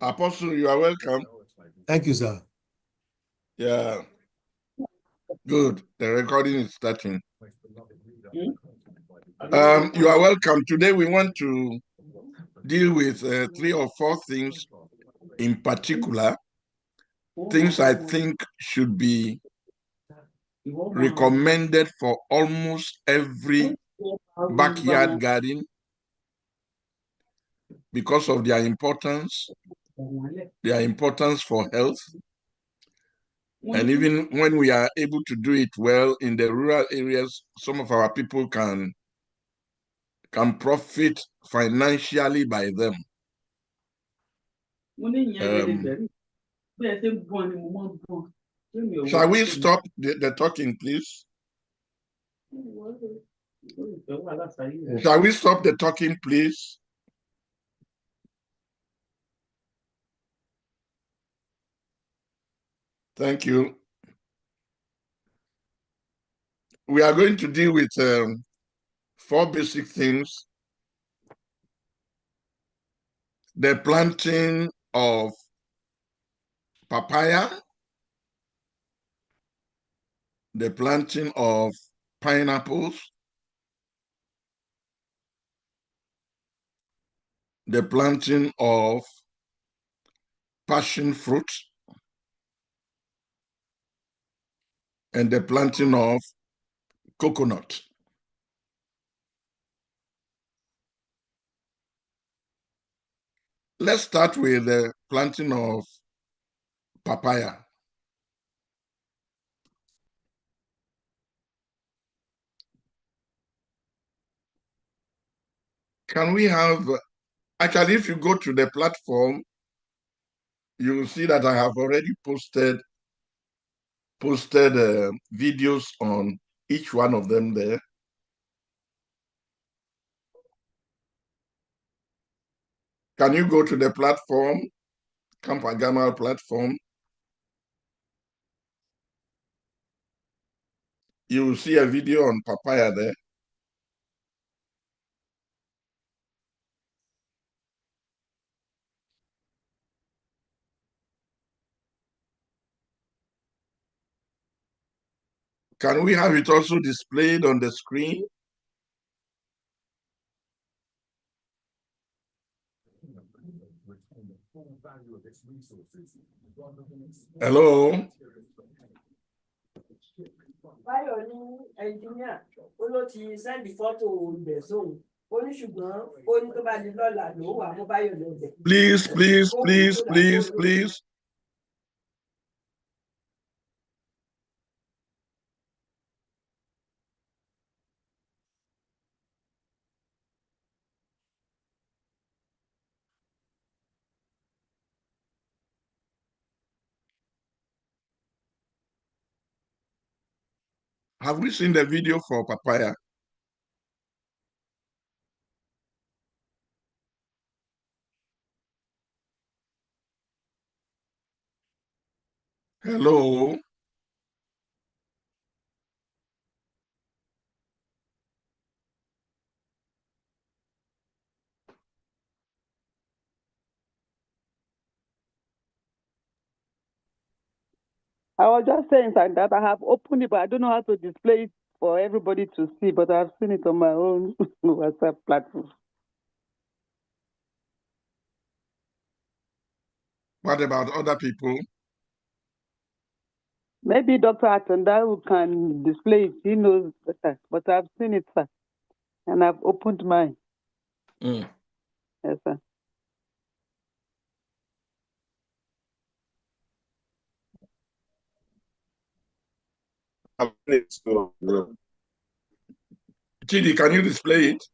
Apostle, you are welcome. Thank you, sir. Yeah. Good. The recording is starting. You are welcome. Today we want to deal with 3 or 4 things in particular, things I think should be recommended for almost every backyard garden because of their importance for health. And even when we are able to do it well in the rural areas, some of our people can profit financially by them. Shall we stop the talking, please? Shall we stop the talking, please? Thank you. We are going to deal with 4 basic things. The planting of papaya, the planting of pineapples, the planting of passion fruit, and the planting of coconut. Let's start with the planting of papaya. Can we have, actually, if you go to the platform, you will see that I have already posted videos on each one of them there. Can you go to the platform, CAMP-AGGAMMAL platform? You will see a video on papaya there. Can we have it also displayed on the screen? Hello? Please, please, please, please, please. Have we seen the video for papaya? Hello? I was just saying that I have opened it, but I don't know how to display it for everybody to see, but I've seen it on my own WhatsApp platform. What about other people? Maybe Dr. Atanda who can display it, he knows better, but I've seen it, sir, and I've opened mine. Yes, sir. Chidi, can you display it?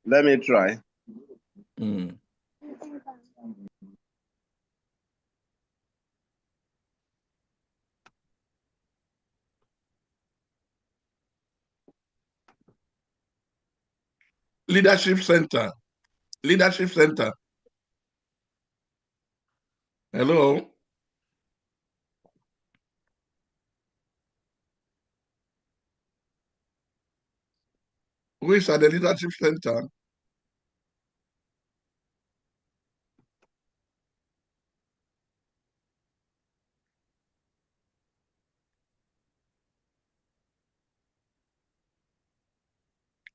Let me try. Leadership Center. Leadership Center. Hello? Who is at the leadership center?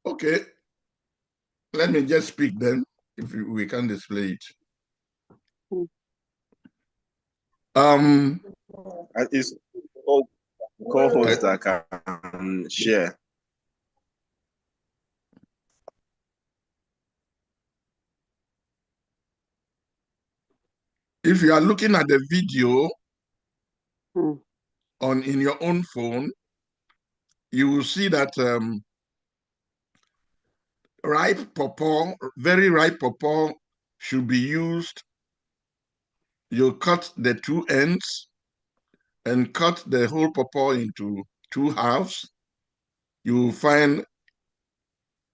Okay, let me just speak then, if we can display it. It's co-host that can share. If you are looking at the video in your own phone, you will see that ripe pawpaw, very ripe pawpaw should be used. You cut the two ends and cut the whole pawpaw into two halves. You will find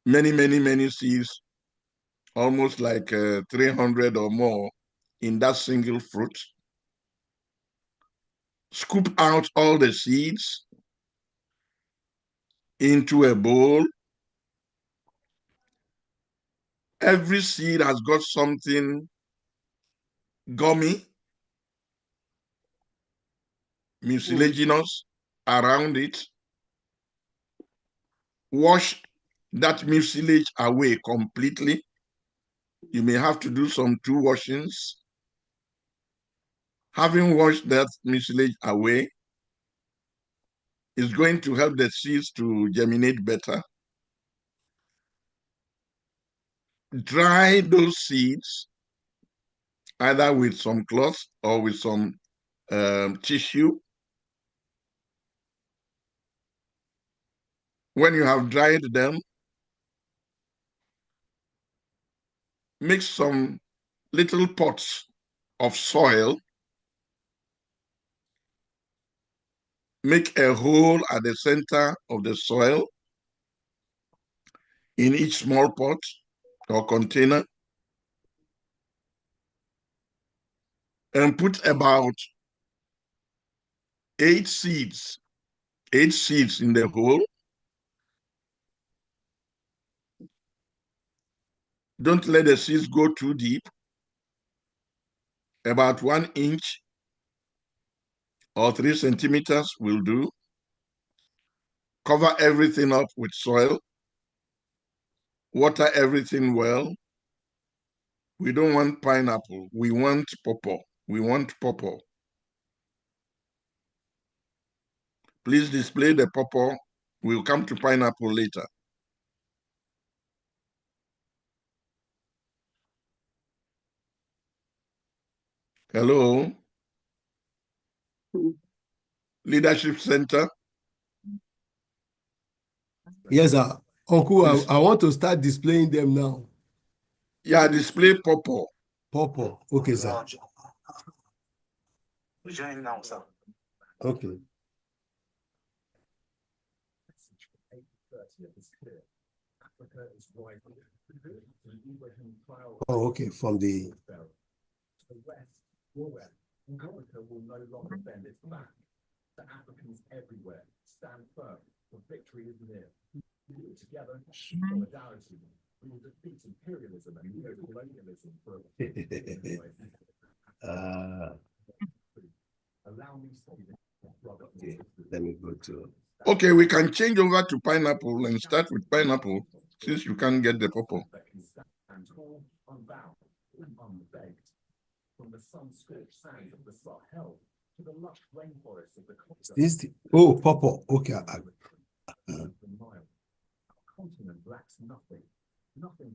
many seeds, almost like 300 or more in that single fruit. Scoop out all the seeds into a bowl. Every seed has got something gummy, mucilaginous around it. Wash that mucilage away completely. You may have to do some 2 washings. Having washed that mucilage away is going to help the seeds to germinate better. Dry those seeds either with some cloth or with some tissue. When you have dried them, mix some little pots of soil. Make a hole at the center of the soil in each small pot or container, and put about 8 seeds in the hole. Don't let the seeds go too deep. About 1 inch or 3 centimeters will do. Cover everything up with soil. Water everything well. We don't want pineapple. We want pawpaw. We want pawpaw. Please display the pawpaw. We'll come to pineapple later. Hello? Leadership Center? Yes, sir. Uncle, I want to start displaying them now. Yeah, display pawpaw. Pawpaw. Okay, sir. Okay. Oh, okay. From the Africa will no longer bend its back. The Africans everywhere stand firm, for victory is near. Together, solidarity, we will defeat imperialism and neocolonialism for allow me to let me go to. Okay, we can change over to pineapple and start with pineapple since you can't get the pawpaw. From the sun-scorched sands of the Sahel to the lush rainforests of the continent. Oh, pawpaw. Okay. The continent lacks nothing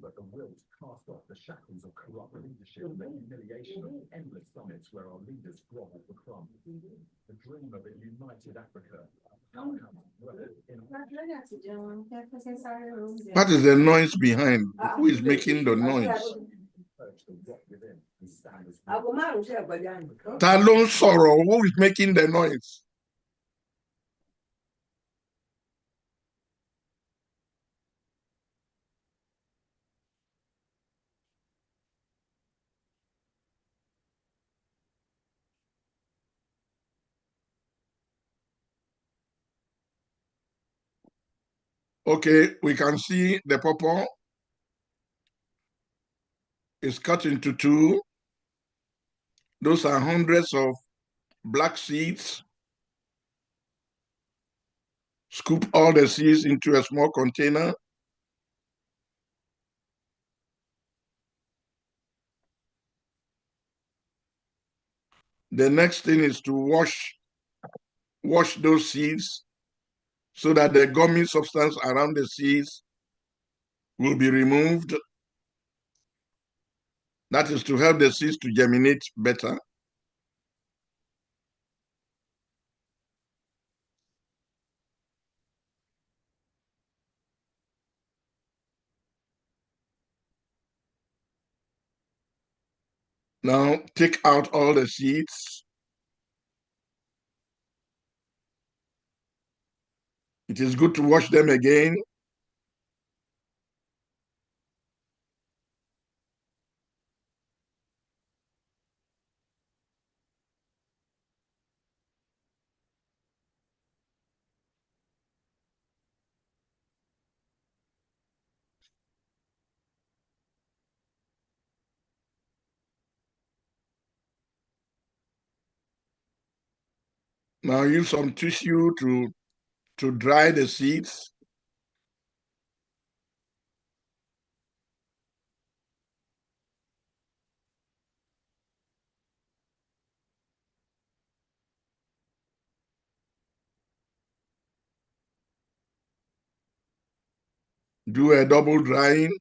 but the will to cast off the shackles of corrupt leadership and the humiliation of endless summits where our leaders grovel for crumbs. The dream of a united Africa. What is the noise behind? Who is making the noise? Talon Sorrow, who is making the noise? Okay, we can see the pawpaw is cut into two. Those are hundreds of black seeds. Scoop all the seeds into a small container. The next thing is to wash those seeds so that the gummy substance around the seeds will be removed. That is to help the seeds to germinate better. Now take out all the seeds. It is good to wash them again. Now use some tissue to dry the seeds. Do a double drying.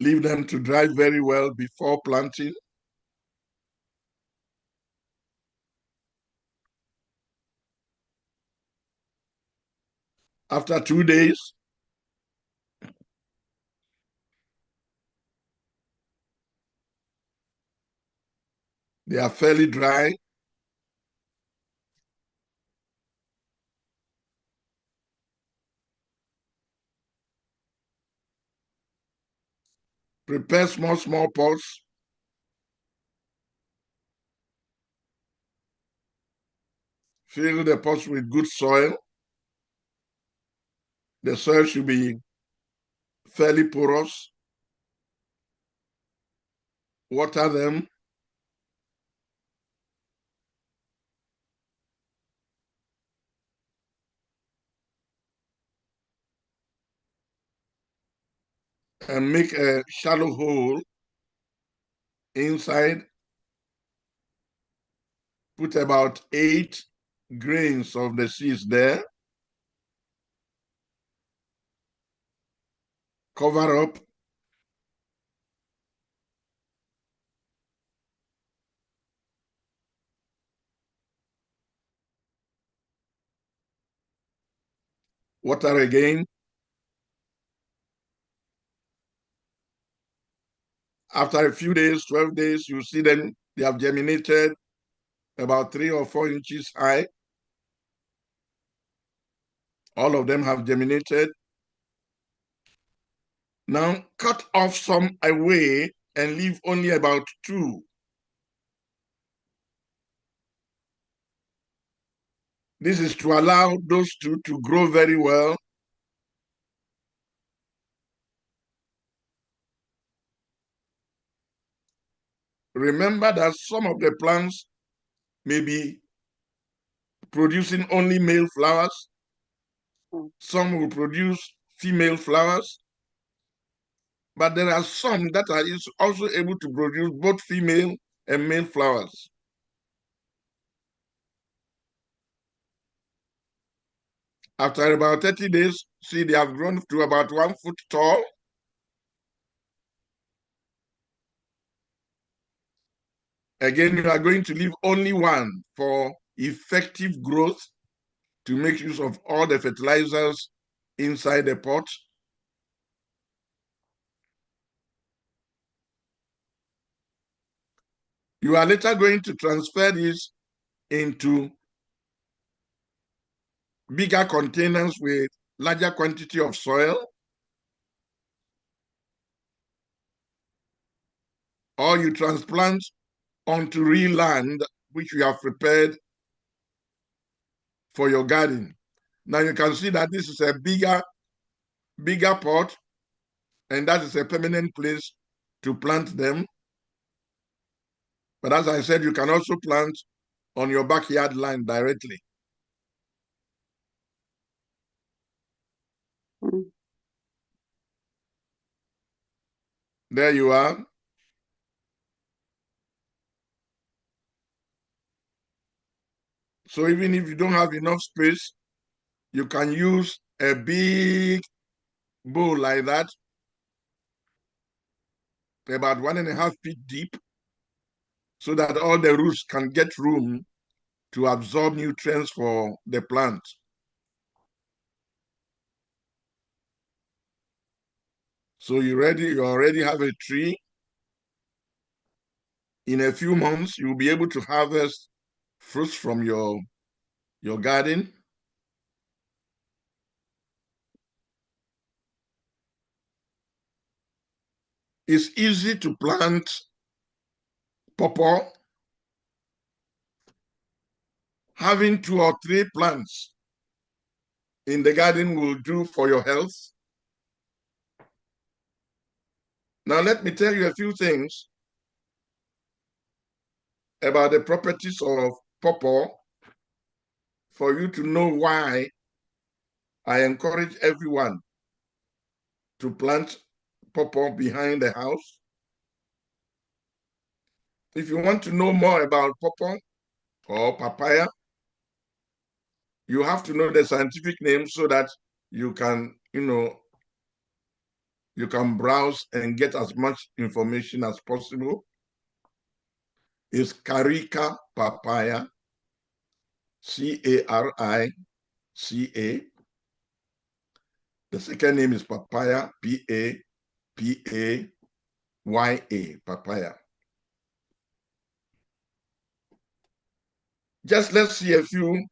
Leave them to dry very well before planting. After 2 days, they are fairly dry. Prepare small pots. Fill the pots with good soil. The soil should be fairly porous. Water them. And make a shallow hole inside. Put about 8 grains of the seeds there. Cover up. Water again. After a few days, 12 days, you see them, they have germinated about 3 or 4 inches high. All of them have germinated. Now cut off some away and leave only about 2. This is to allow those 2 to grow very well. Remember that some of the plants may be producing only male flowers. Some will produce female flowers. But there are some that are also able to produce both female and male flowers. After about 30 days, see, they have grown to about 1 foot tall. Again, you are going to leave only 1 for effective growth, to make use of all the fertilizers inside the pot. You are later going to transfer this into bigger containers with larger quantity of soil, or you transplant onto real land which you have prepared for your garden. Now you can see that this is a bigger pot, and that is a permanent place to plant them. But as I said, you can also plant on your backyard line directly. There you are. So even if you don't have enough space, you can use a big bowl like that, about 1.5 feet deep, so that all the roots can get room to absorb nutrients for the plant. So you already have a tree. In a few months, you'll be able to harvest fruits from your garden. It's easy to plant pawpaw. Having 2 or 3 plants in the garden will do for your health. Now, let me tell you a few things about the properties of pawpaw for you to know why I encourage everyone to plant pawpaw behind the house. If you want to know more about pawpaw or papaya, you have to know the scientific name so that you can, you can browse and get as much information as possible. It's Carica papaya, Carica. The second name is papaya, Papaya, papaya. Just let's see a few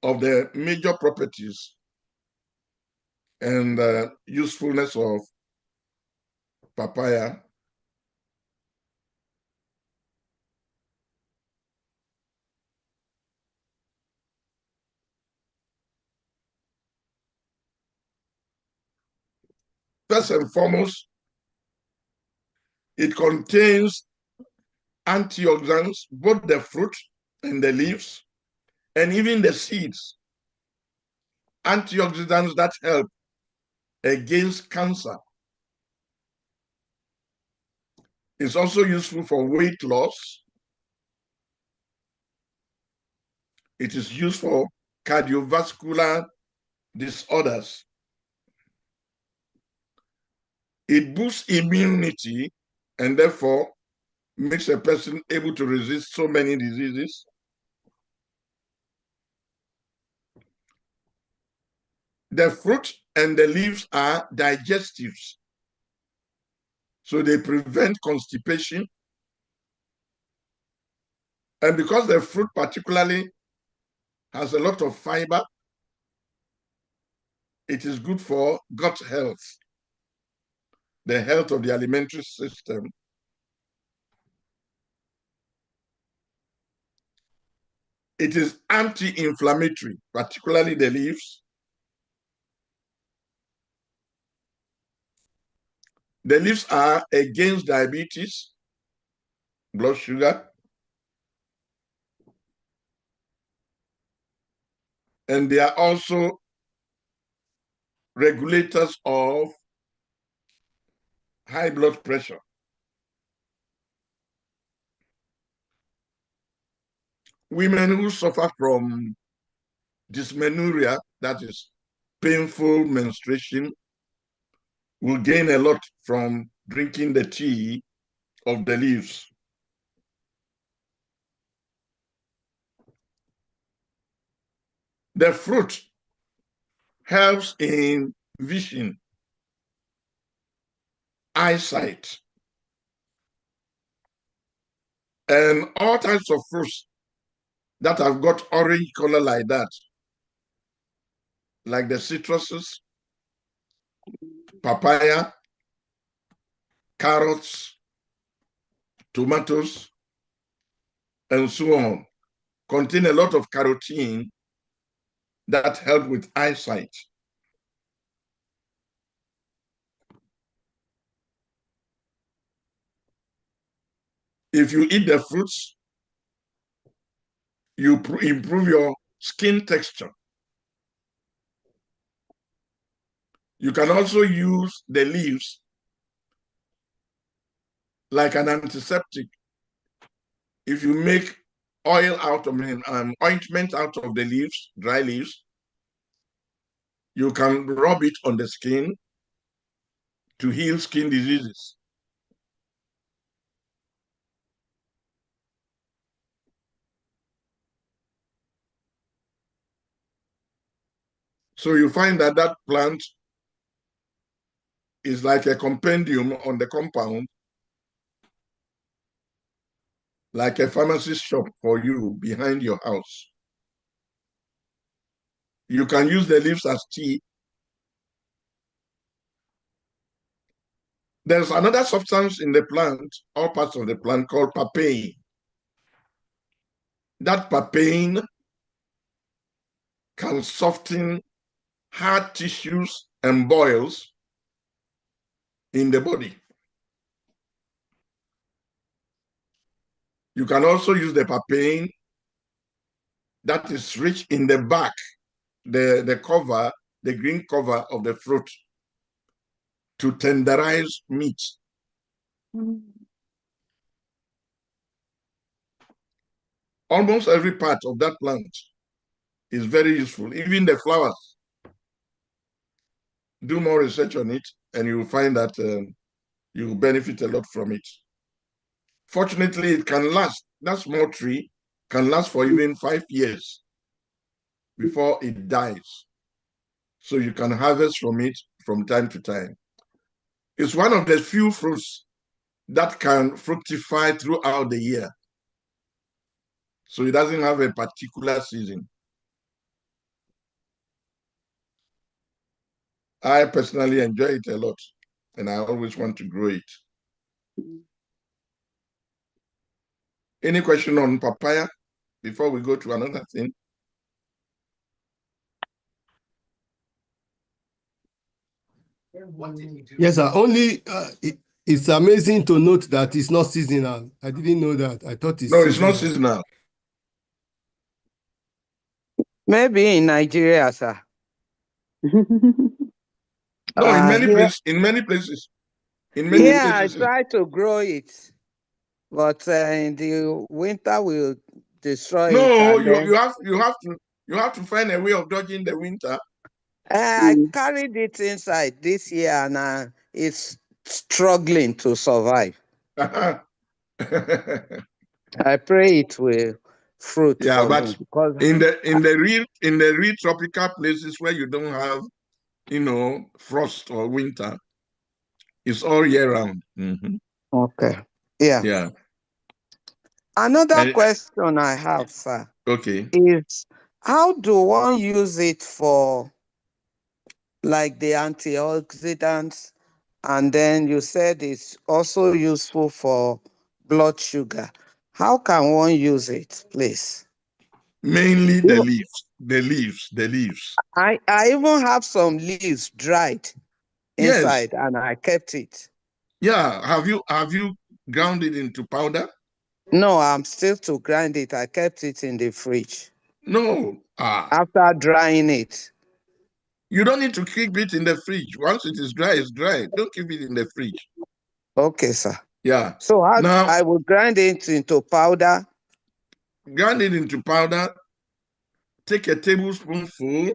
of the major properties and usefulness of papaya. First and foremost, it contains antioxidants, both the fruit and the leaves, and even the seeds. Antioxidants that help against cancer. It's also useful for weight loss. It is used for cardiovascular disorders. It boosts immunity and therefore makes a person able to resist so many diseases. The fruit and the leaves are digestives, so they prevent constipation. And because the fruit particularly has a lot of fiber, it is good for gut health, the health of the alimentary system. It is anti-inflammatory, particularly the leaves. The leaves are against diabetes, blood sugar, and they are also regulators of high blood pressure. Women who suffer from dysmenorrhea, that is painful menstruation, will gain a lot from drinking the tea of the leaves. The fruit helps in vision, eyesight, and all types of fruits that have got orange color like that, like the citruses, papaya, carrots, tomatoes, and so on, contain a lot of carotene that help with eyesight. If you eat the fruits, you improve your skin texture. You can also use the leaves like an antiseptic. If you make oil out of ointment out of the leaves, dry leaves, you can rub it on the skin to heal skin diseases. So you find that that plant is like a compendium on the compound, like a pharmacy shop for you behind your house. You can use the leaves as tea. There's another substance in the plant, all parts of the plant, called papain. That papain can soften hard tissues and boils in the body. You can also use the papain that is rich in the bark, the cover, the green cover of the fruit, to tenderize meat. Almost every part of that plant is very useful, even the flowers. Do more research on it, and you will find that you will benefit a lot from it. Fortunately, it can last. That small tree can last for even 5 years before it dies. So you can harvest from it from time to time. It's one of the few fruits that can fructify throughout the year. So it doesn't have a particular season. I personally enjoy it a lot, and I always want to grow it. Any question on papaya before we go to another thing? Yes, sir. Only it's amazing to note that it's not seasonal. I didn't know that. I thought it's No, seasonal. it's not seasonal. Maybe in Nigeria, sir. No, in many places, I try to grow it, but in the winter will destroy it. No, And then you have to find a way of dodging the winter. I carried it inside this year, and it's struggling to survive. I pray it will fruit for but me, because in the real tropical places where you don't have, frost or winter, it's all year round. okay, yeah. Yeah. Another question I have, sir, Okay. is how do one use it for, like, the antioxidants, and then you said it's also useful for blood sugar. How can one use it, please? Mainly the leaves. I even have some leaves dried Yes. inside, and I kept it. Yeah. Have you ground it into powder? No, I'm still to grind it. I kept it in the fridge. No. After drying it. You don't need to keep it in the fridge. Once it is dry, it's dry. Don't keep it in the fridge. Okay, sir. Yeah. So Now, I will grind it into powder. grind it into powder. Take a tablespoonful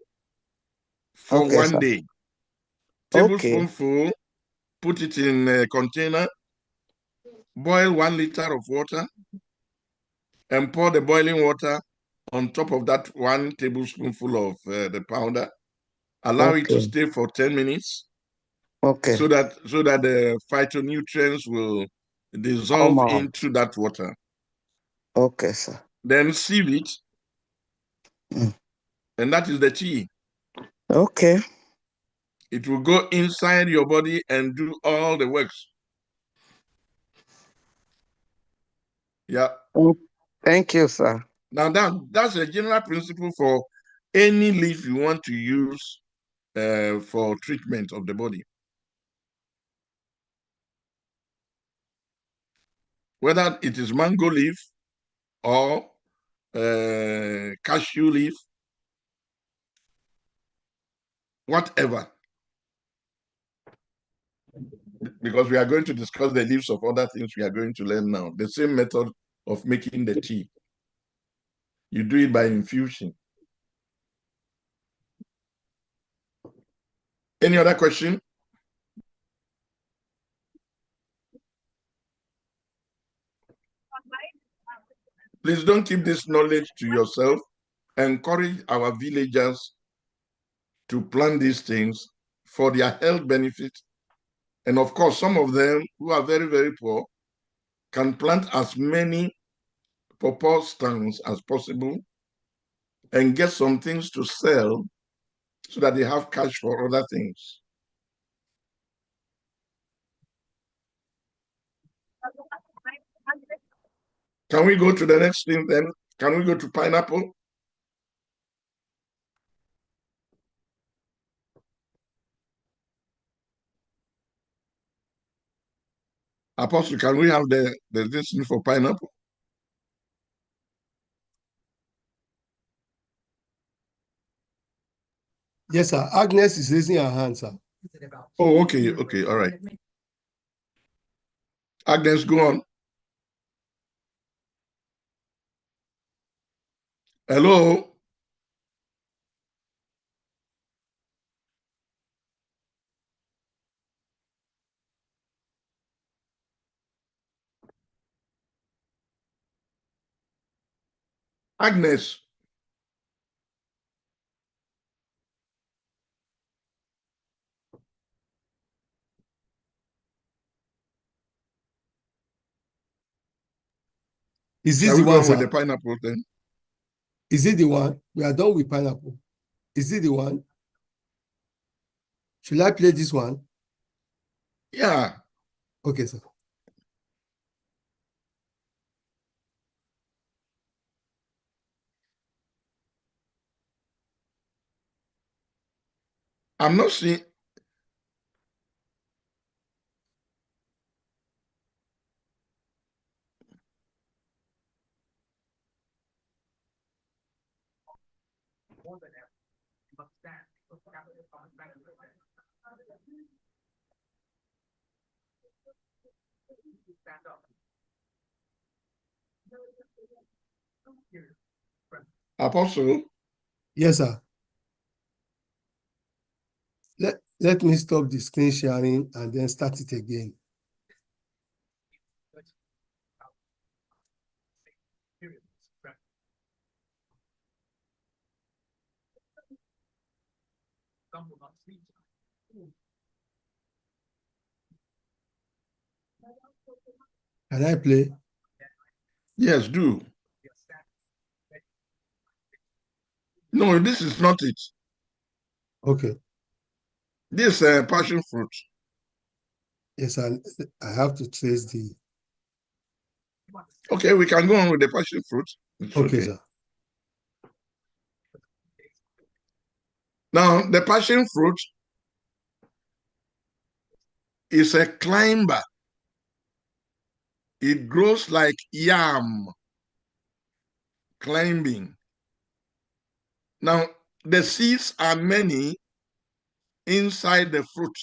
for Okay, 1 sir. day. Okay. Tablespoonful, put it in a container, boil 1 liter of water, and pour the boiling water on top of that 1 tablespoonful of the powder. Allow it to Okay. stay for 10 minutes. Okay. So that the phytonutrients will dissolve Come on. into that water. Okay, sir. Then sieve it, and that is the tea. Okay. It will go inside your body and do all the works. Yeah. Thank you, sir. Now that's a general principle for any leaf you want to use for treatment of the body. Whether it is mango leaf or cashew leaf, whatever. Because we are going to discuss the leaves of other things we are going to learn now. The same method of making the tea. You do it by infusion. Any other question? Please don't keep this knowledge to yourself. Encourage our villagers to plant these things for their health benefit. And of course, some of them who are very, very poor can plant as many pawpaw stands as possible and get some things to sell so that they have cash for other things. Can we go to the next thing then? Can we go to pineapple? Apostle, can we have the this thing for pineapple? Yes, sir. Agnes is raising her hand, sir. Oh, okay, okay, all right. Agnes, go on. Hello? Agnes. Is this Shall the we go one, on with the sir? pineapple then? Is it the one? We are done with pineapple. Is it the one? Should I play this one? Yeah. Okay, sir. I'm not seeing. Apostle, Yes, sir. Let me stop the screen sharing and then start it again. Can I play? yes, do. No, this is not it. Okay. This passion fruit. Yes, I have to trace the. Okay, we can go on with the passion fruit. It's Okay, okay. sir. Now, the passion fruit is a climber. It grows like yam, climbing. Now, the seeds are many inside the fruit.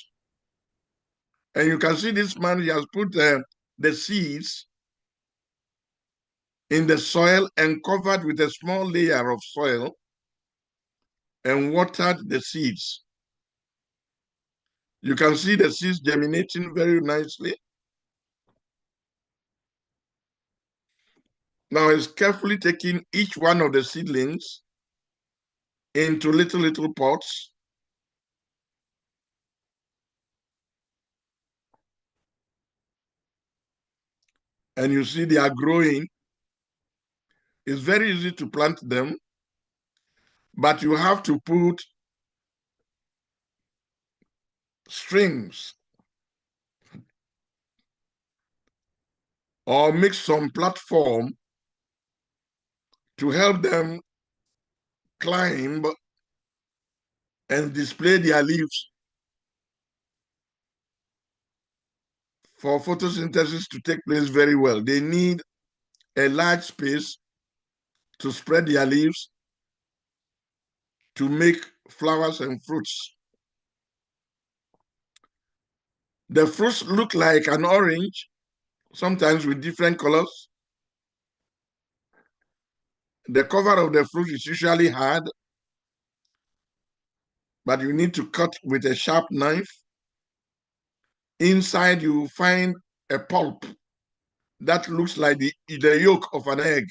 And you can see this man, he has put the seeds in the soil and covered with a small layer of soil and watered the seeds. You can see the seeds germinating very nicely. Now he's carefully taking each one of the seedlings into little pots. And you see they are growing. It's very easy to plant them, but you have to put strings or make some platform to help them climb and display their leaves for photosynthesis to take place very well. They need a large space to spread their leaves to make flowers and fruits. The fruits look like an orange, sometimes with different colors. The cover of the fruit is usually hard, but you need to cut with a sharp knife. Inside, you find a pulp that looks like the yolk of an egg.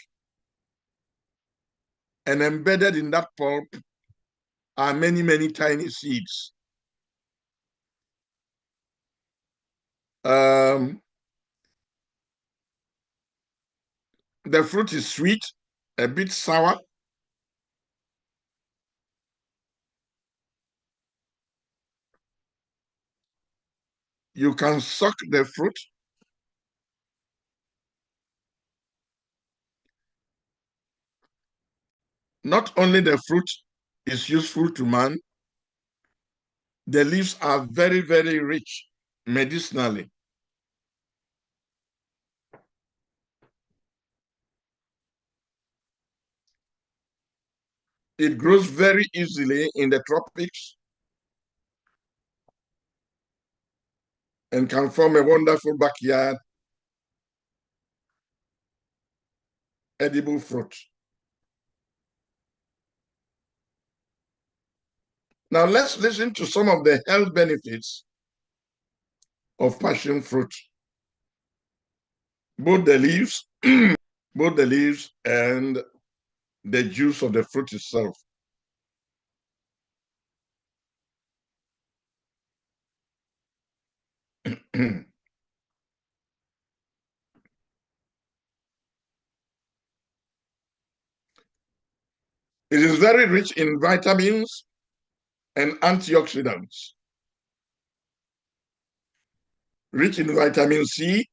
And embedded in that pulp are many, many tiny seeds. The fruit is sweet, a bit sour. You can suck the fruit. Not only the fruit is useful to man, the leaves are very, very rich medicinally. It grows very easily in the tropics and can form a wonderful backyard edible fruit. Now let's listen to some of the health benefits of passion fruit. Both the leaves, both the leaves and the juice of the fruit itself. It is very rich in vitamins and antioxidants. Rich in vitamin C,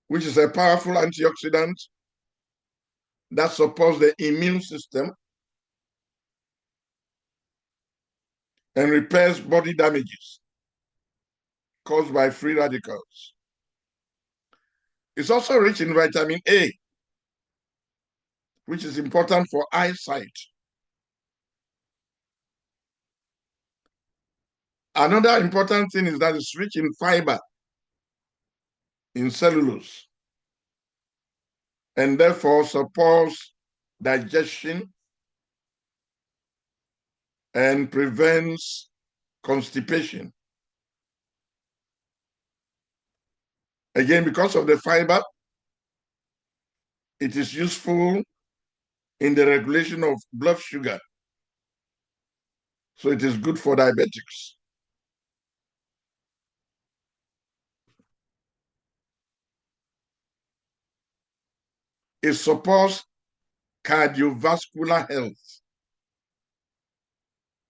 which is a powerful antioxidant that supports the immune system and repairs body damages caused by free radicals. It's also rich in vitamin A, which is important for eyesight. Another important thing is that it's rich in fiber, in cellulose, and therefore supports digestion and prevents constipation. Again, because of the fiber, it is useful in the regulation of blood sugar. So it is good for diabetics. It supports cardiovascular health,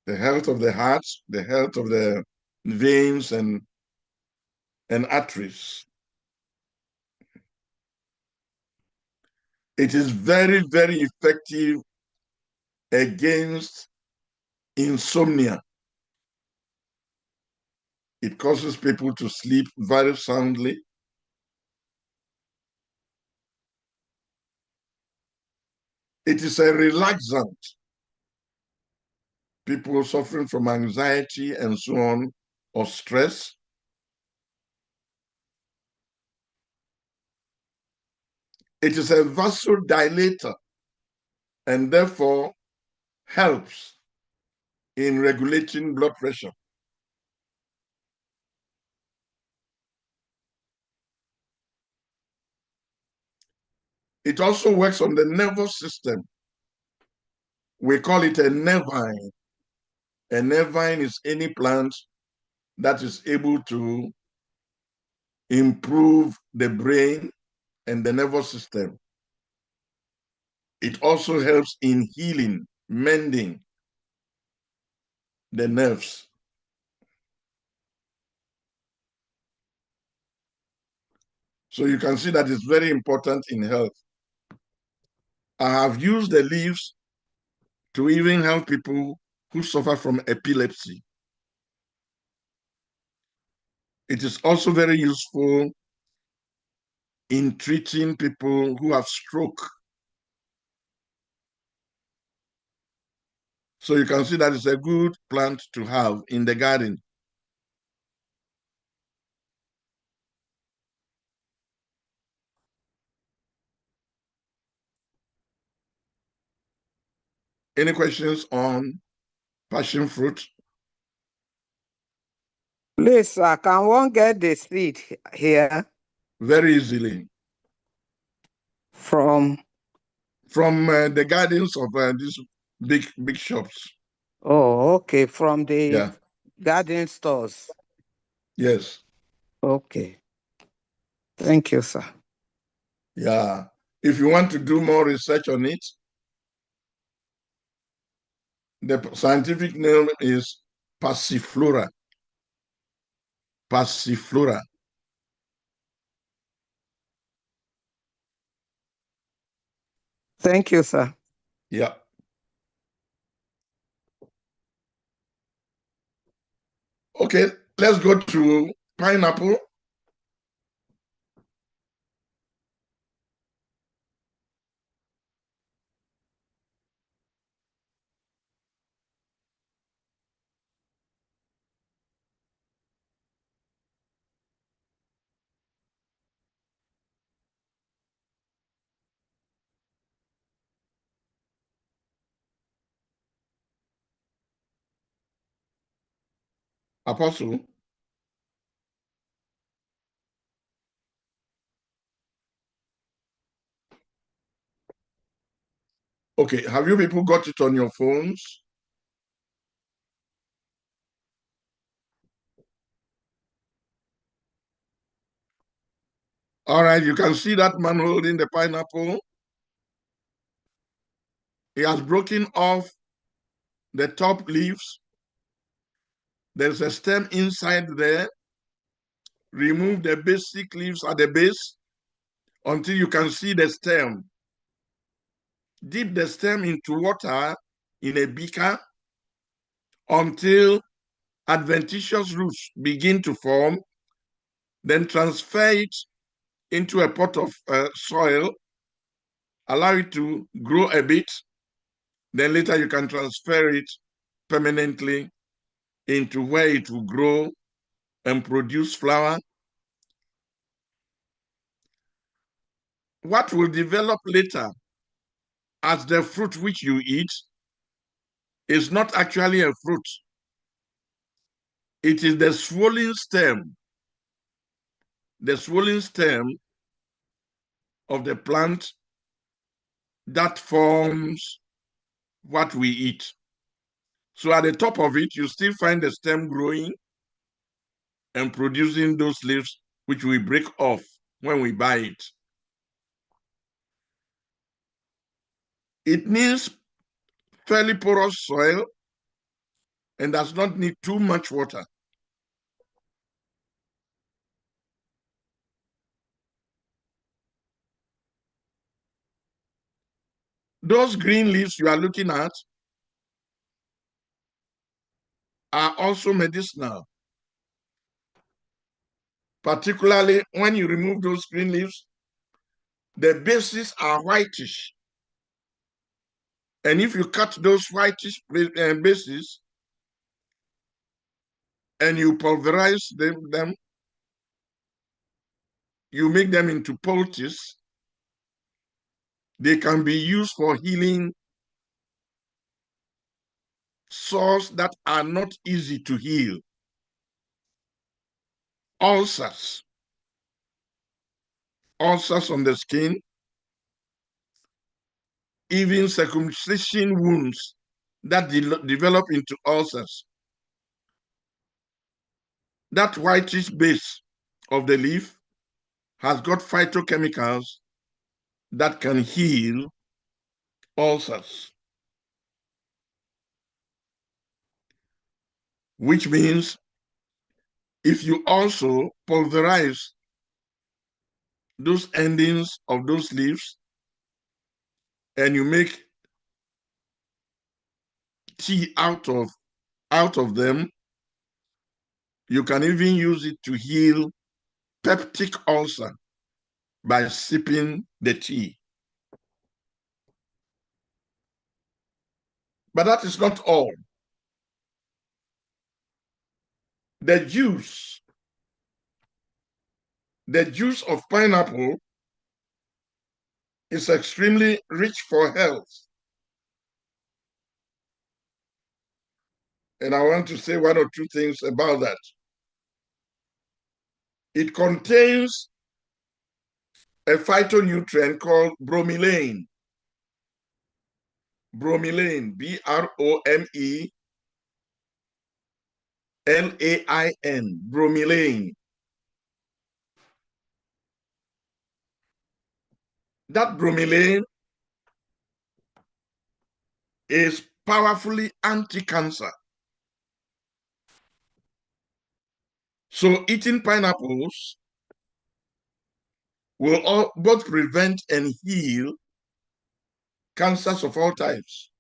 the health of the heart, the health of the veins and arteries. It is very, very effective against insomnia. It causes people to sleep very soundly. It is a relaxant. People suffering from anxiety and so on, or stress. It is a vasodilator and therefore helps in regulating blood pressure. It also works on the nervous system. We call it a nervine. A nervine is any plant that is able to improve the brain and the nervous system. It also helps in healing, mending the nerves. So you can see that it's very important in health. I have used the leaves to even help people who suffer from epilepsy. It is also very useful in treating people who have stroke. So you can see that it's a good plant to have in the garden. Any questions on passion fruit? Please, sir, can one get the seed here Very easily. from? From the gardens of these big shops. Oh, okay, from the Yeah, garden stores. yes, Okay. Thank you, sir. yeah. If you want to do more research on it, the scientific name is passiflora. Passiflora. Thank you, sir. Yeah. Okay, let's go to pineapple. Apostle. Okay, have you people got it on your phones? All right, you can see that man holding the pineapple. He has broken off the top leaves. There's a stem inside there. Remove the basic leaves at the base until you can see the stem. Dip the stem into water in a beaker until adventitious roots begin to form. Then transfer it into a pot of soil. Allow it to grow a bit. Then later you can transfer it permanently into where it will grow and produce flower. What will develop later as the fruit which you eat is not actually a fruit. It is the swollen stem of the plant that forms what we eat. So at the top of it, you still find the stem growing and producing those leaves which we break off when we buy it. It needs fairly porous soil and does not need too much water. Those green leaves you are looking at are also medicinal, particularly when you remove those green leaves, the bases are whitish. And if you cut those whitish bases and you pulverize them, you make them into poultice, they can be used for healing sores that are not easy to heal. Ulcers on the skin, even circumcision wounds that develop into ulcers. That whitish base of the leaf has got phytochemicals that can heal ulcers, which means if you also pulverize those endings of those leaves, and you make tea out of them. You can even use it to heal peptic ulcer by sipping the tea. But that is not all. The juice of pineapple is extremely rich for health. And I want to say one or two things about that. It contains a phytonutrient called bromelain. Bromelain, B-R-O-M-E-L-A-I-N, bromelain. That bromelain is powerfully anti-cancer. So eating pineapples will both prevent and heal cancers of all types,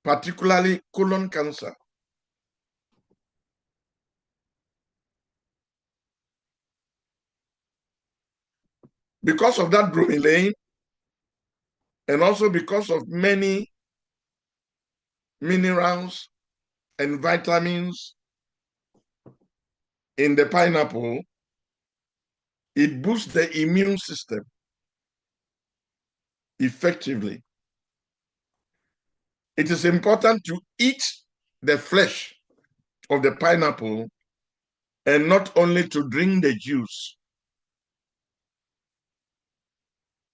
particularly colon cancer. Because of that bromelain, and also because of many minerals and vitamins in the pineapple, it boosts the immune system effectively. It is important to eat the flesh of the pineapple and not only to drink the juice.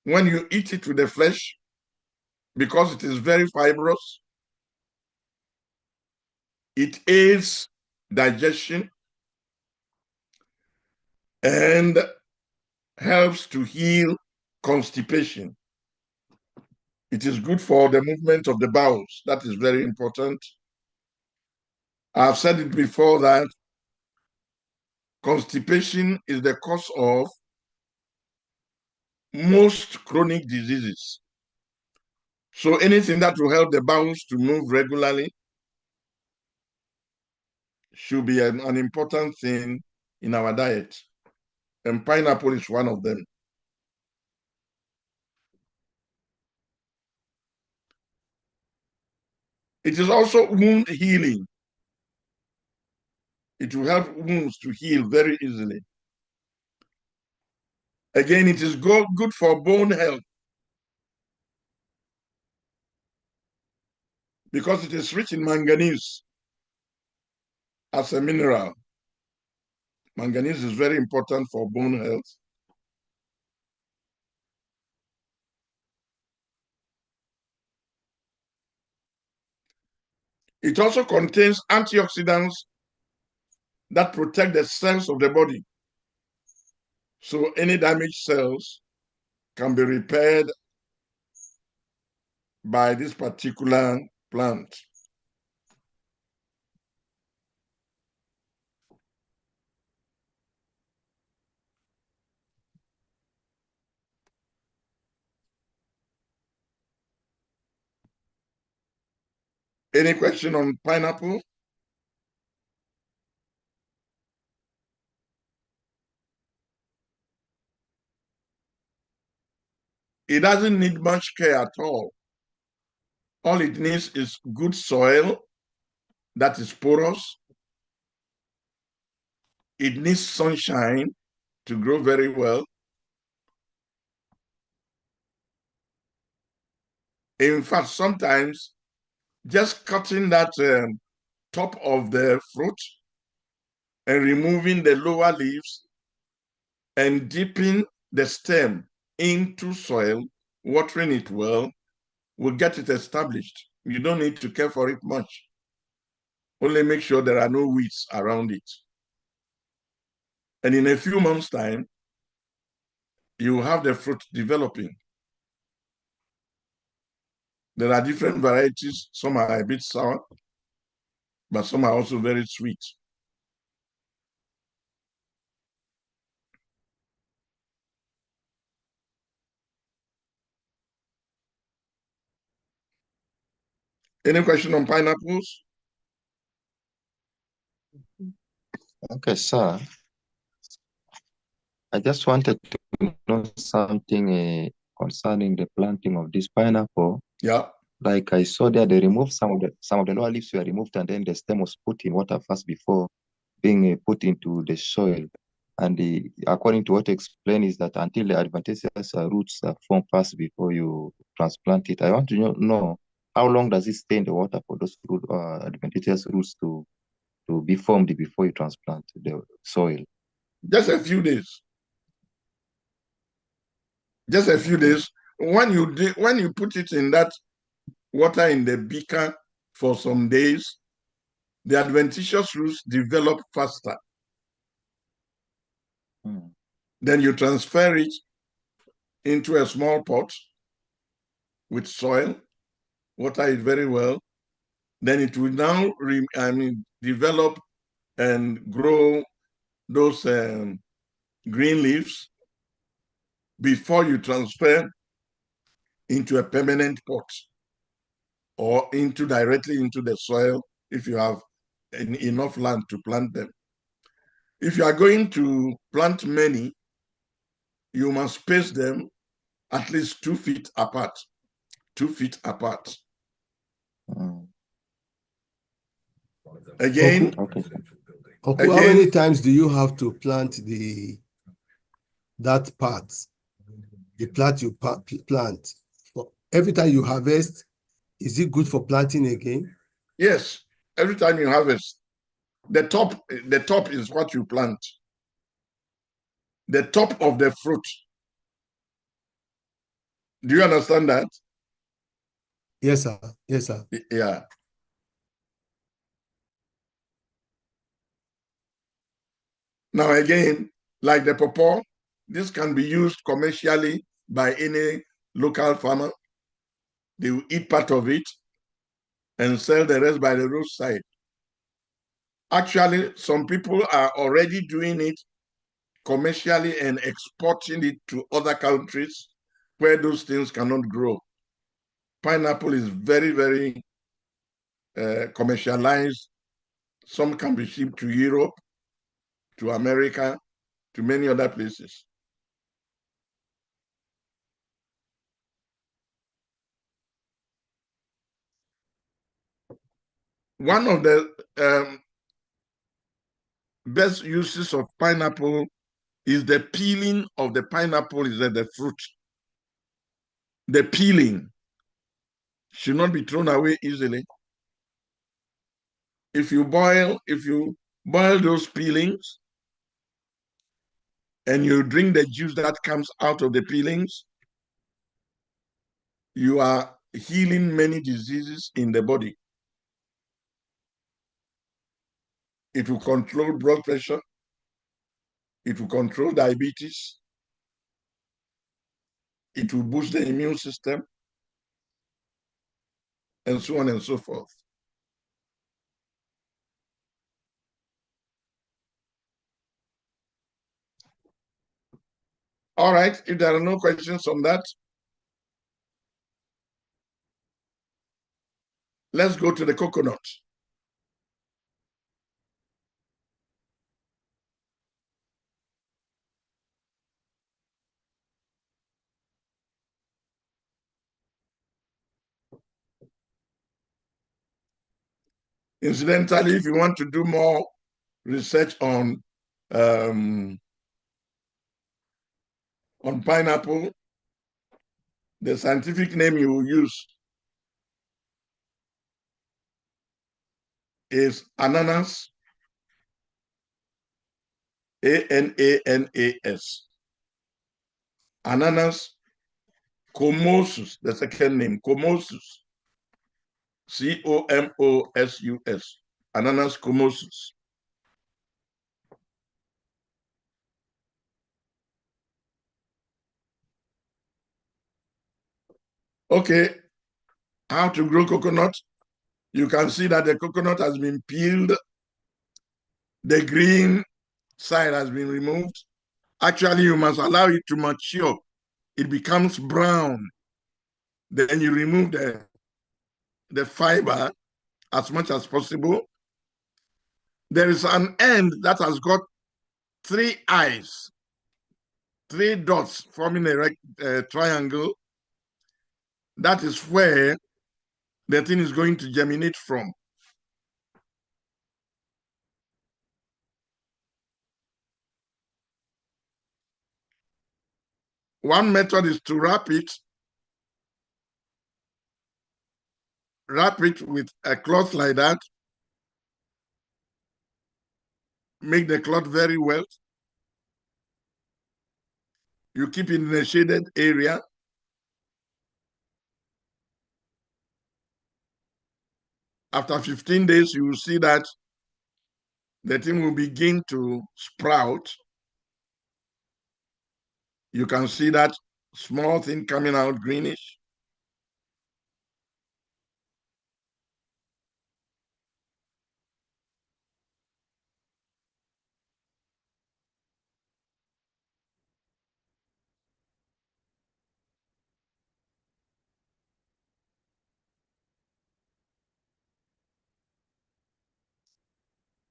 When you eat it with the flesh, because it is very fibrous, it aids digestion and helps to heal constipation. It is good for the movement of the bowels. That is very important. I've said it before that constipation is the cause of most chronic diseases. So anything that will help the bowels to move regularly should be an important thing in our diet. And pineapple is one of them. It is also wound healing. It will help wounds to heal very easily. Again, it is good for bone health because it is rich in manganese as a mineral. Manganese is very important for bone health. It also contains antioxidants that protect the cells of the body. So any damaged cells can be repaired by this particular plant. Any question on pineapple? It doesn't need much care at all. All it needs is good soil that is porous. It needs sunshine to grow very well. In fact, sometimes just cutting that top of the fruit and removing the lower leaves and dipping the stem into soil, watering it well, will get it established. You don't need to care for it much. Only make sure there are no weeds around it. And in a few months' time, you will have the fruit developing. There are different varieties. Some are a bit sour, but some are also very sweet. Any question on pineapples? Okay, sir. I just wanted to know something concerning the planting of this pineapple. Yeah. Like I saw there, they removed some of the lower leaves were removed, and then the stem was put in water first before being put into the soil. And according to what you explained is that until the adventitious roots are formed first before you transplant it. I want to know how long does it stay in the water for those adventitious roots to be formed before you transplant the soil? Just a few days. Just a few days. When you put it in that water in the beaker for some days, the adventitious roots develop faster. Then you transfer it into a small pot with soil, water it very well. Then it will now develop and grow those green leaves before you transfer into a permanent pot or directly into the soil if you have enough land to plant them. If you are going to plant many, you must space them at least 2 feet apart. 2 feet apart. Again, Oku, how many times do you have to plant that part? The plant you plant. For every time you harvest, is it good for planting again? Yes. Every time you harvest, the top is what you plant. The top of the fruit. Do you understand that? Yes, sir. Yes, sir. Yeah. Now again, like the pawpaw, this can be used commercially by any local farmer. They will eat part of it and sell the rest by the roadside. Actually, some people are already doing it commercially and exporting it to other countries where those things cannot grow. Pineapple is very, very commercialized. Some can be shipped to Europe, to America, to many other places. One of the best uses of pineapple is the peeling of the pineapple, is that the fruit. The peeling should not be thrown away easily. If you boil those peelings and you drink the juice that comes out of the peelings, you are healing many diseases in the body. It will control blood pressure. It will control diabetes. It will boost the immune system, and so on and so forth. All right, if there are no questions on that, let's go to the coconut. Incidentally, if you want to do more research on pineapple, the scientific name you will use is ananas, Ananas. Ananas comosus, the second name, comosus, Comosus, Ananas comosus. Okay, how to grow coconut? You can see that the coconut has been peeled. The green side has been removed. Actually, you must allow it to mature. It becomes brown. Then you remove the fiber as much as possible. There is an end that has got 3 eyes, 3 dots forming a triangle. That is where the thing is going to germinate from. One method is to wrap it with a cloth like that. Make the cloth very wet. You keep it in a shaded area. After 15 days, you will see that the thing will begin to sprout. You can see that small thing coming out greenish.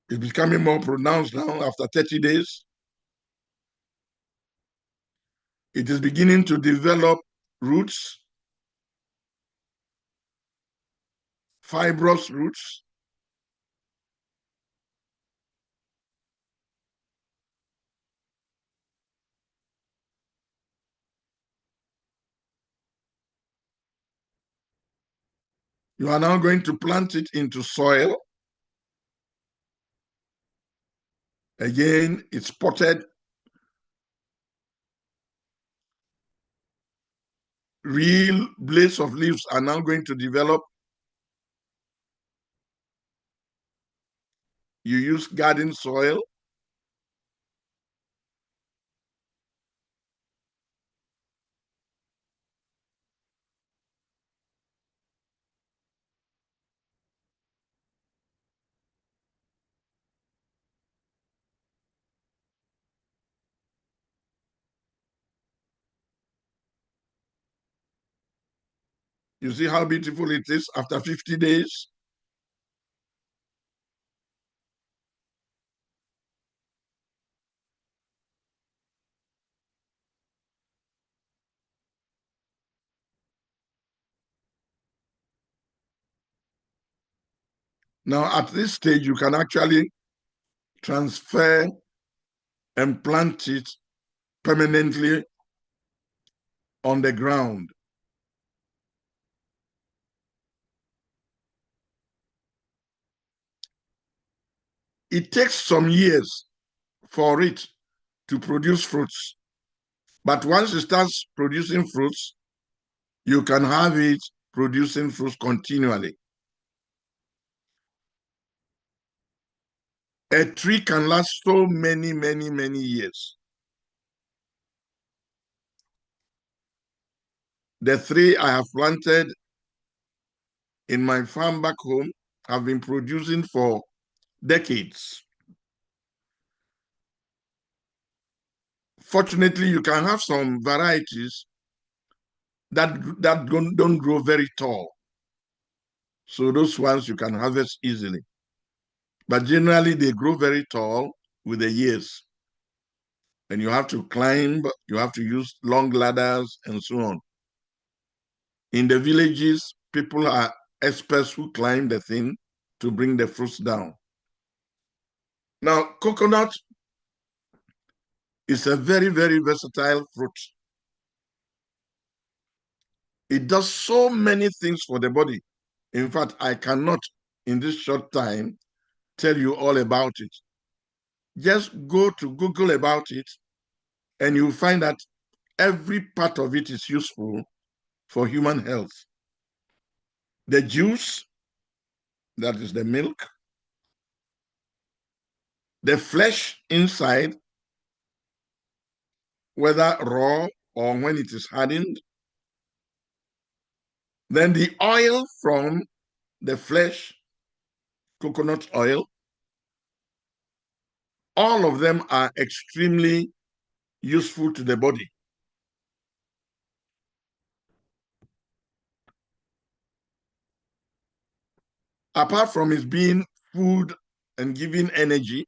It's becoming more pronounced now after 30 days. It is beginning to develop roots, fibrous roots. You are now going to plant it into soil. Again, it's potted. Real blades of leaves are now going to develop. You use garden soil. You see how beautiful it is after 50 days? Now, at this stage, you can actually transfer and plant it permanently on the ground. It takes some years for it to produce fruits. But once it starts producing fruits, you can have it producing fruits continually. A tree can last so many, many, many years. The 3 I have planted in my farm back home have been producing for decades. Fortunately, you can have some varieties that don't grow very tall. So those ones you can harvest easily. But generally, they grow very tall with the years. And you have to climb, you have to use long ladders and so on. In the villages, people are experts who climb the thing to bring the fruits down. Now, coconut is a very, very versatile fruit. It does so many things for the body. In fact, I cannot, in this short time, tell you all about it. Just go to Google about it, and you'll find that every part of it is useful for human health. The juice, that is the milk, the flesh inside, whether raw or when it is hardened, then the oil from the flesh, coconut oil, all of them are extremely useful to the body. apart from its being food and giving energy,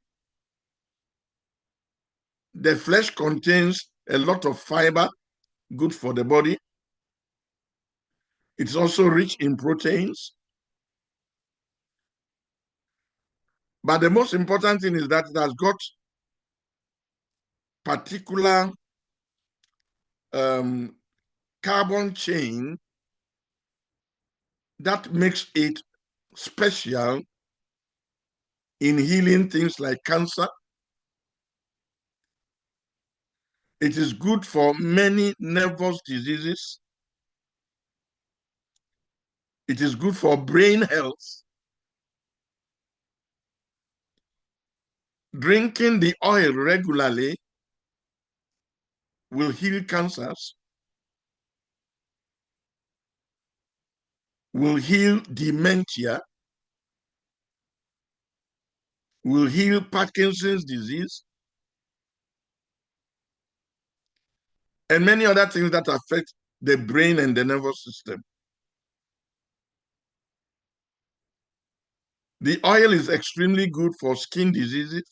the flesh contains a lot of fiber, good for the body. It's also rich in proteins. But the most important thing is that it has got particular carbon chain that makes it special in healing things like cancer. It is good for many nervous diseases. It is good for brain health. Drinking the oil regularly will heal cancers, will heal dementia, will heal Parkinson's disease, and many other things that affect the brain and the nervous system. The oil is extremely good for skin diseases.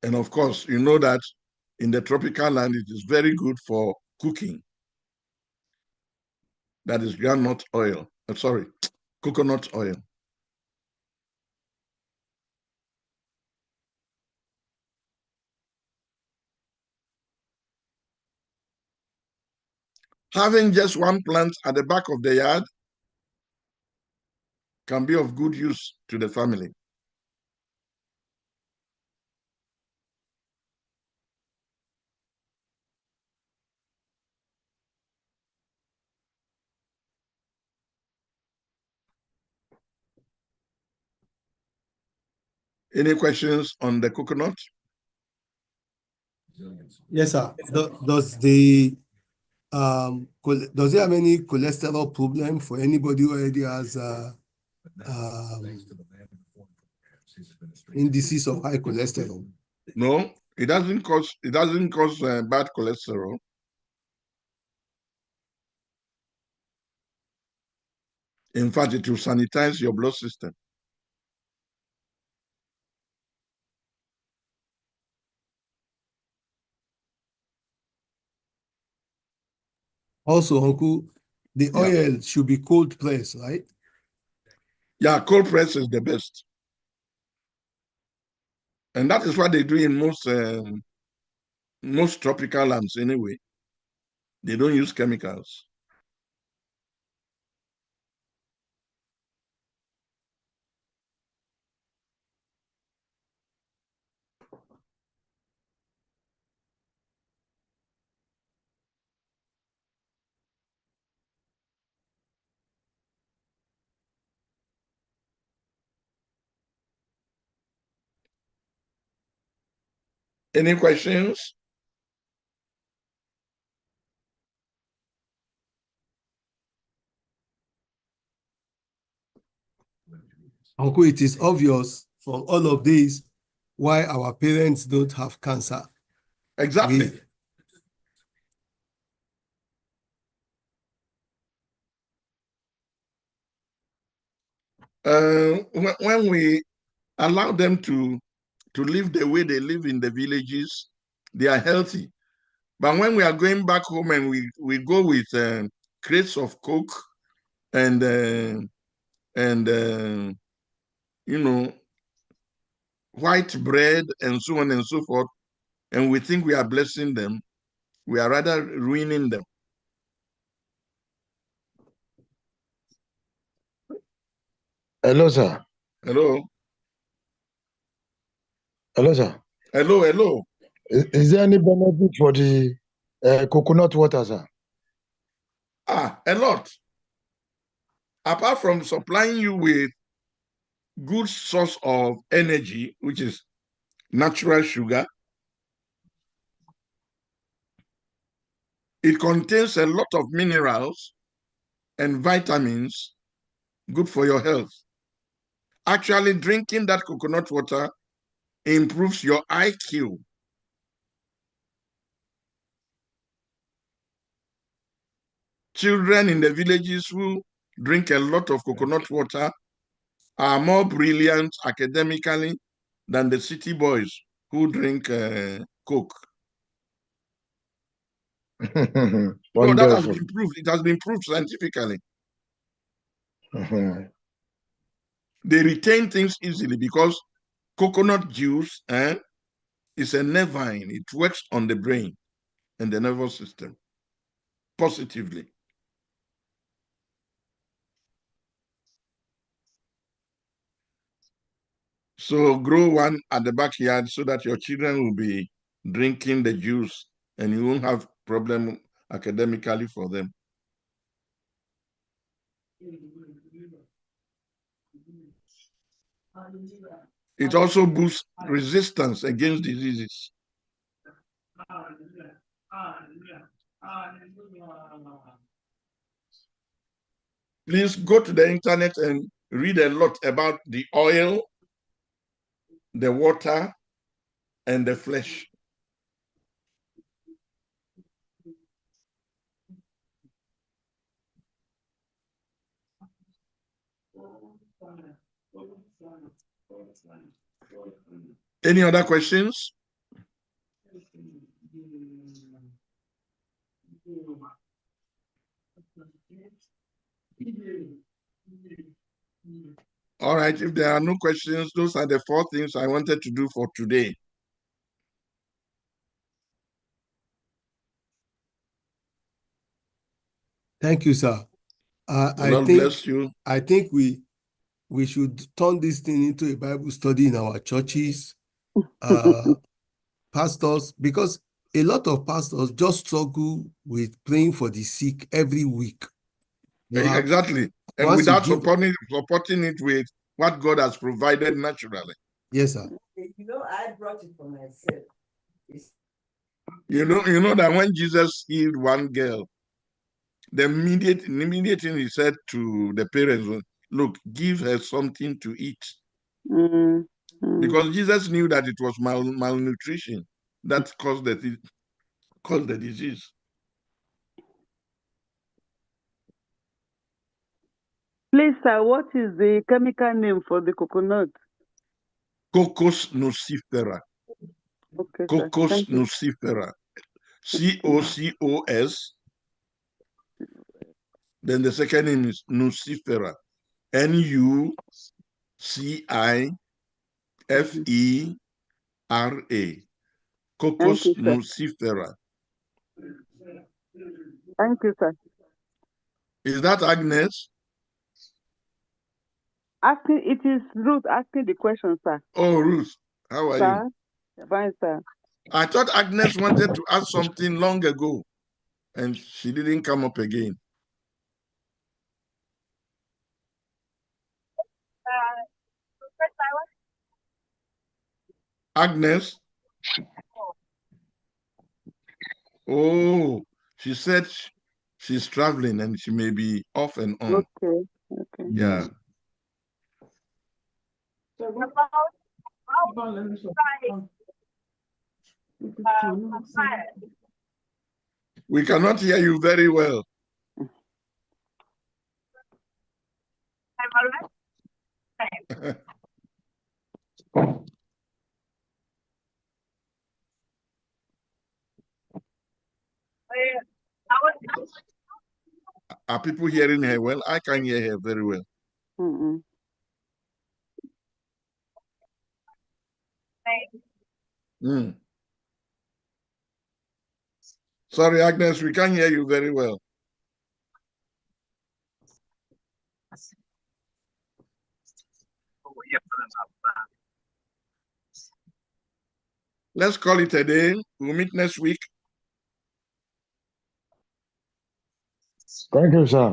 And of course, you know that in the tropical land, it is very good for cooking. That is groundnut oil. Sorry, coconut oil. Having just one plant at the back of the yard can be of good use to the family. Any questions on the coconut? Yes, sir. Does does it have any cholesterol problem for anybody who already has indices of high cholesterol? No, it doesn't cause bad cholesterol. In fact, it will sanitize your blood system. Also, Uncle, the Yeah. oil should be cold pressed, right? Yeah, cold press is the best. And that is what they do in most tropical lands anyway. They don't use chemicals. Any questions? Uncle, it is obvious from all of this why our parents don't have cancer. Exactly. When we allow them to live the way they live in the villages, they are healthy. But when we are going back home and we go with crates of Coke and you know, white bread and so on and so forth, and we think we are blessing them, we are rather ruining them. Hello, sir. Hello? Hello, sir. Hello, hello. Is there any benefit for the coconut water, sir? A lot. Apart from supplying you with good source of energy, which is natural sugar, it contains a lot of minerals and vitamins good for your health. Actually, drinking that coconut water improves your IQ. Children in the villages who drink a lot of coconut water are more brilliant academically than the city boys who drink Coke. No, that has been proved. It has been proved scientifically. They retain things easily because coconut juice is a nervine. It works on the brain and the nervous system positively. So grow one at the backyard so that your children will be drinking the juice and you won't have problem academically for them. It also boosts resistance against diseases. Please go to the internet and read a lot about the oil, the water, and the flesh. Any other questions? All right, if there are no questions, those are the 4 things I wanted to do for today. Thank you, sir. God bless you. I think we should turn this thing into a Bible study in our churches, pastors, because a lot of pastors just struggle with praying for the sick every week. Exactly. And without supporting it with what God has provided naturally. Yes, sir. You know, I brought it for myself. You know that when Jesus healed one girl, the immediate thing he said to the parents was, look, give her something to eat. Because Jesus knew that it was malnutrition that caused the disease. Please, sir, what is the chemical name for the coconut? Cocos nucifera. Okay, Cocos nucifera. COCOS. Then the second name is nucifera. NUCIFERA. Cocos nucifera. Thank you, sir. Is that Agnes? It is Ruth asking the question, sir. Oh, Ruth, how are you? Fine, sir. I thought Agnes wanted to ask something long ago, and she didn't come up again. Agnes? Oh, she said she's traveling and she may be off and on. Okay. Yeah. We cannot hear you very well. Are people hearing her well? I can hear her very well. Sorry, Agnes, we can't hear you very well. Let's call it a day. We'll meet next week. Thank you, sir.